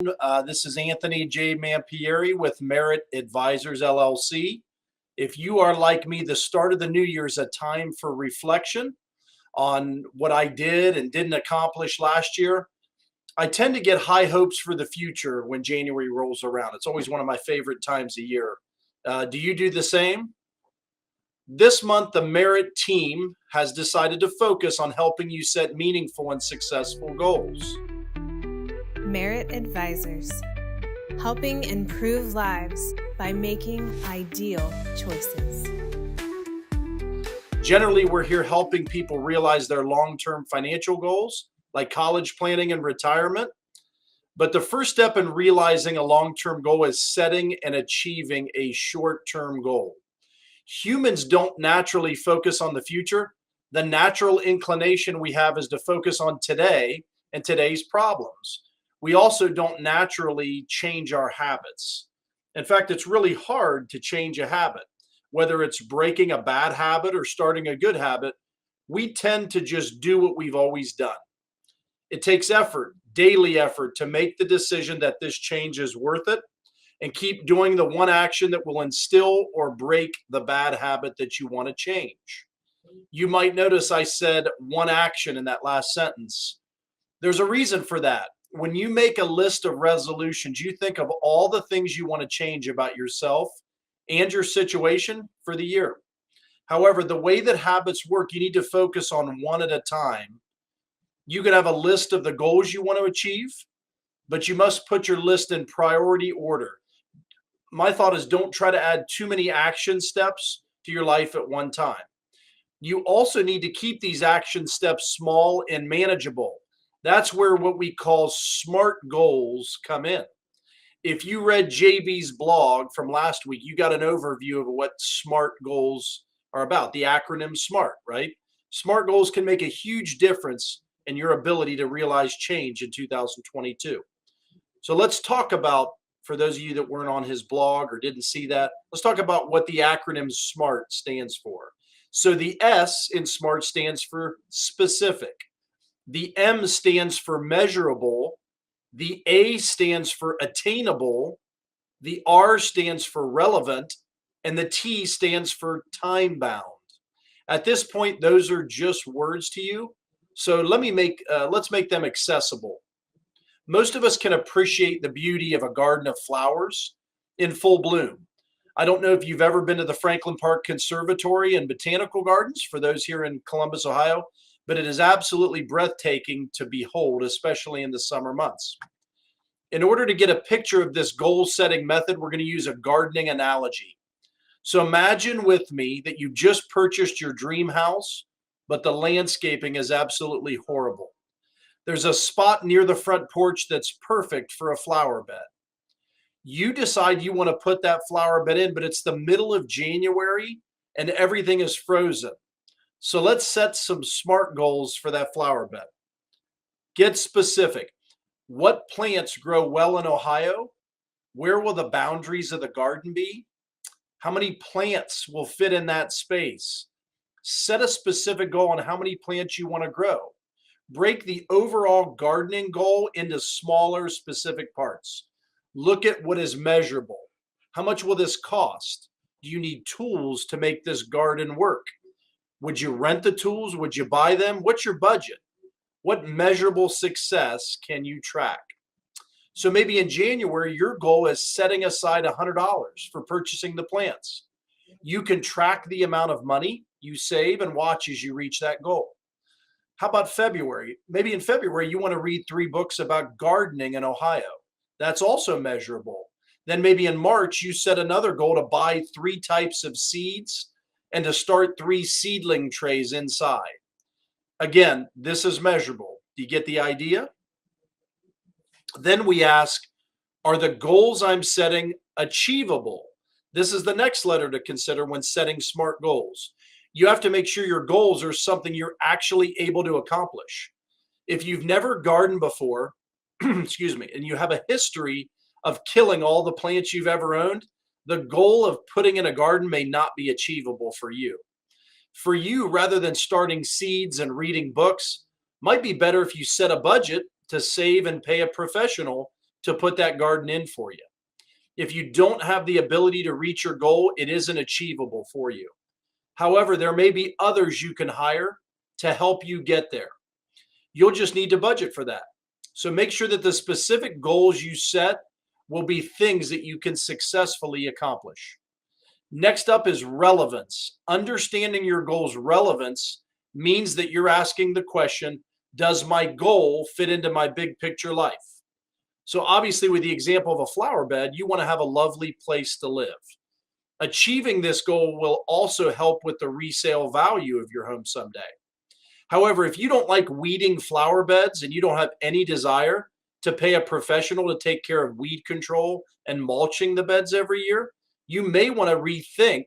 everyone. This is Anthony J. Mampieri with Merit Advisors, LLC. If you are like me, the start of the new year is a time for reflection on what I did and didn't accomplish last year. I tend to get high hopes for the future when January rolls around. It's always one of my favorite times of year. Do you do the same? This month, the Merit team has decided to focus on helping you set meaningful and successful goals. Merit Advisors, helping improve lives by making ideal choices. Generally, we're here helping people realize their long-term financial goals, like college planning and retirement. But the first step in realizing a long-term goal is setting and achieving a short-term goal. Humans don't naturally focus on the future. The natural inclination we have is to focus on today and today's problems. We also don't naturally change our habits. In fact, it's really hard to change a habit. Whether it's breaking a bad habit or starting a good habit, we tend to just do what we've always done. It takes effort, daily effort, to make the decision that this change is worth it and keep doing the one action that will instill or break the bad habit that you want to change. You might notice I said one action in that last sentence. There's a reason for that. When you make a list of resolutions, you think of all the things you want to change about yourself and your situation for the year. However, the way that habits work, you need to focus on one at a time. You can have a list of the goals you want to achieve, but you must put your list in priority order. My thought is don't try to add too many action steps to your life at one time. You also need to keep these action steps small and manageable. That's where what we call SMART goals come in. If you read JB's blog from last week, you got an overview of what SMART goals are about, the acronym SMART, right? SMART goals can make a huge difference in your ability to realize change in 2022. So let's talk about, for those of you that weren't on his blog or didn't see that, let's talk about what the acronym SMART stands for. So the S in SMART stands for specific. The M stands for measurable. The A stands for attainable. The R stands for relevant. And the T stands for time bound. At this point, those are just words to you. So let's make them accessible. Most of us can appreciate the beauty of a garden of flowers in full bloom. I don't know if you've ever been to the Franklin Park Conservatory and Botanical Gardens, for those here in Columbus, Ohio, but it is absolutely breathtaking to behold, especially in the summer months. In order to get a picture of this goal-setting method, we're going to use a gardening analogy. So imagine with me that you just purchased your dream house, but the landscaping is absolutely horrible. There's a spot near the front porch that's perfect for a flower bed. You decide you want to put that flower bed in, but it's the middle of January and everything is frozen. So let's set some SMART goals for that flower bed. Get specific. What plants grow well in Ohio? Where will the boundaries of the garden be? How many plants will fit in that space? Set a specific goal on how many plants you want to grow. Break the overall gardening goal into smaller specific parts. Look at what is measurable. How much will this cost? Do you need tools to make this garden work? Would you rent the tools? Would you buy them? What's your budget? What measurable success can you track? So maybe in January, your goal is setting aside $100 for purchasing the plants. You can track the amount of money you save and watch as you reach that goal. How about February? Maybe in February, you want to read 3 books about gardening in Ohio. That's also measurable. Then maybe in March, you set another goal to buy 3 types of seeds and to start 3 seedling trays inside. Again, this is measurable. Do you get the idea? Then we ask, are the goals I'm setting achievable? This is the next letter to consider when setting SMART goals. You have to make sure your goals are something you're actually able to accomplish. If you've never gardened before, excuse me, and you have a history of killing all the plants you've ever owned, the goal of putting in a garden may not be achievable for you. For you, rather than starting seeds and reading books, might be better if you set a budget to save and pay a professional to put that garden in for you. If you don't have the ability to reach your goal, it isn't achievable for you. However, there may be others you can hire to help you get there. You'll just need to budget for that. So make sure that the specific goals you set will be things that you can successfully accomplish. Next up is relevance. Understanding your goal's relevance means that you're asking the question, does my goal fit into my big picture life? So obviously, with the example of a flower bed, you want to have a lovely place to live. Achieving this goal will also help with the resale value of your home someday. However, if you don't like weeding flower beds and you don't have any desire to pay a professional to take care of weed control and mulching the beds every year, you may want to rethink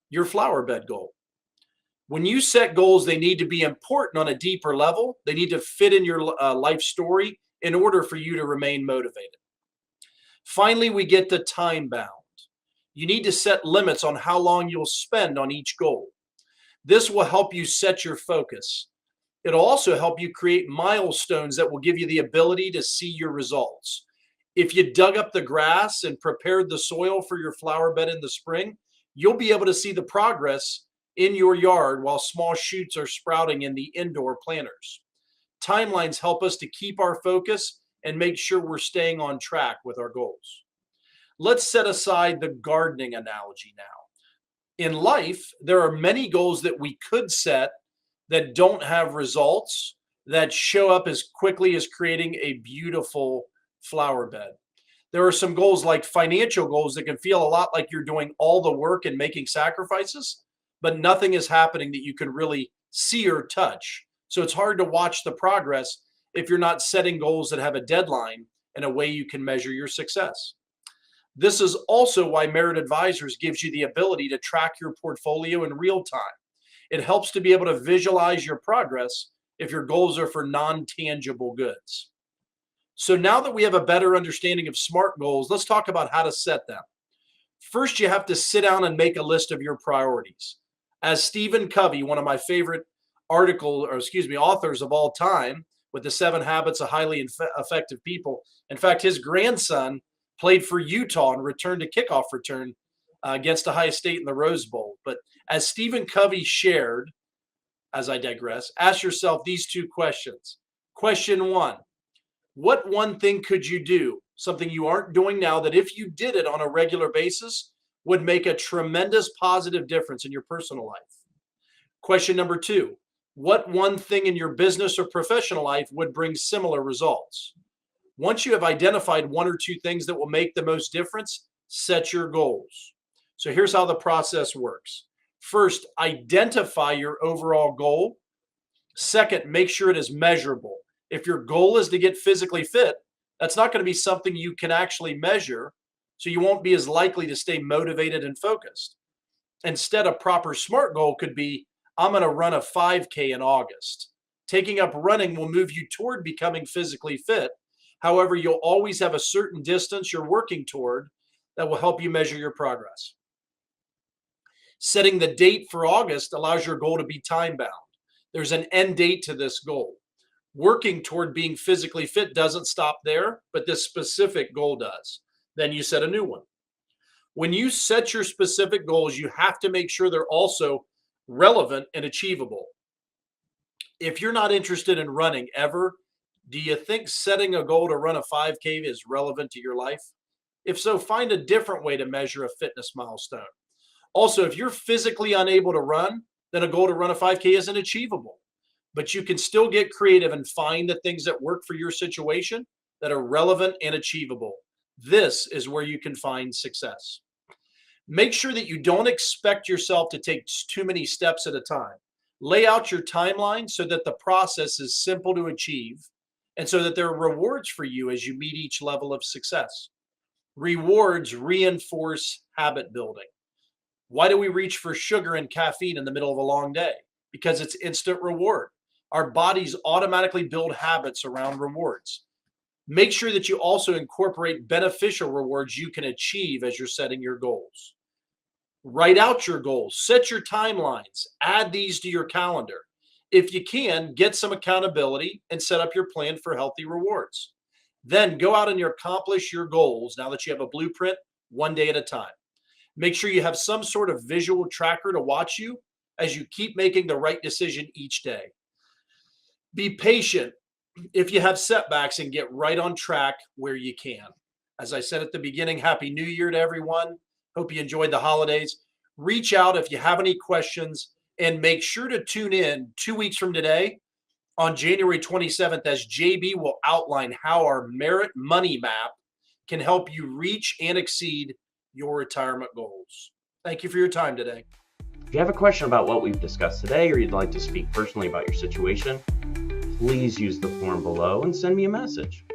your flower bed goal. When you set goals, they need to be important on a deeper level. They need to fit in your life story in order for you to remain motivated. Finally, we get to time bound. You need to set limits on how long you'll spend on each goal. This will help you set your focus. It'll also help you create milestones that will give you the ability to see your results. If you dug up the grass and prepared the soil for your flower bed in the spring, you'll be able to see the progress in your yard while small shoots are sprouting in the indoor planters. Timelines help us to keep our focus and make sure we're staying on track with our goals. Let's set aside the gardening analogy now. In life, there are many goals that we could set that don't have results that show up as quickly as creating a beautiful flower bed. There are some goals like financial goals that can feel a lot like you're doing all the work and making sacrifices, but nothing is happening that you can really see or touch. So it's hard to watch the progress if you're not setting goals that have a deadline and a way you can measure your success. This is also why Merit Advisors gives you the ability to track your portfolio in real time. It helps to be able to visualize your progress if your goals are for non-tangible goods. So now that we have a better understanding of SMART goals, let's talk about how to set them. First, you have to sit down and make a list of your priorities. As Stephen Covey, one of my favorite authors of all time, with the 7 Habits of Highly Effective People. In fact, his grandson played for Utah and returned a kickoff return against Ohio State in the Rose Bowl. But as Stephen Covey shared, as I digress, ask yourself these 2 questions. Question 1, what one thing could you do, something you aren't doing now, that if you did it on a regular basis would make a tremendous positive difference in your personal life? Question number 2, what one thing in your business or professional life would bring similar results? Once you have identified 1 or 2 things that will make the most difference, set your goals. So here's how the process works. First, identify your overall goal. Second, make sure it is measurable. If your goal is to get physically fit, that's not going to be something you can actually measure, so you won't be as likely to stay motivated and focused. Instead, a proper SMART goal could be, I'm going to run a 5K in August. Taking up running will move you toward becoming physically fit. However, you'll always have a certain distance you're working toward that will help you measure your progress. Setting the date for August allows your goal to be time bound. There's an end date to this goal. Working toward being physically fit doesn't stop there, but this specific goal does. Then you set a new one. When you set your specific goals, you have to make sure they're also relevant and achievable. If you're not interested in running ever, do you think setting a goal to run a 5K is relevant to your life? If so, find a different way to measure a fitness milestone. Also, if you're physically unable to run, then a goal to run a 5K isn't achievable. But you can still get creative and find the things that work for your situation that are relevant and achievable. This is where you can find success. Make sure that you don't expect yourself to take too many steps at a time. Lay out your timeline so that the process is simple to achieve and so that there are rewards for you as you meet each level of success. Rewards reinforce habit building. Why do we reach for sugar and caffeine in the middle of a long day? Because it's instant reward. Our bodies automatically build habits around rewards. Make sure that you also incorporate beneficial rewards you can achieve as you're setting your goals. Write out your goals, set your timelines, add these to your calendar. If you can, get some accountability and set up your plan for healthy rewards. Then go out and accomplish your goals now that you have a blueprint, one day at a time. Make sure you have some sort of visual tracker to watch you as you keep making the right decision each day. Be patient if you have setbacks and get right on track where you can. As I said at the beginning, Happy New Year to everyone. Hope you enjoyed the holidays. Reach out if you have any questions, and make sure to tune in 2 weeks from today on January 27th as JB will outline how our Merit Money Map can help you reach and exceed your retirement goals. Thank you for your time today. If you have a question about what we've discussed today, or you'd like to speak personally about your situation, please use the form below and send me a message.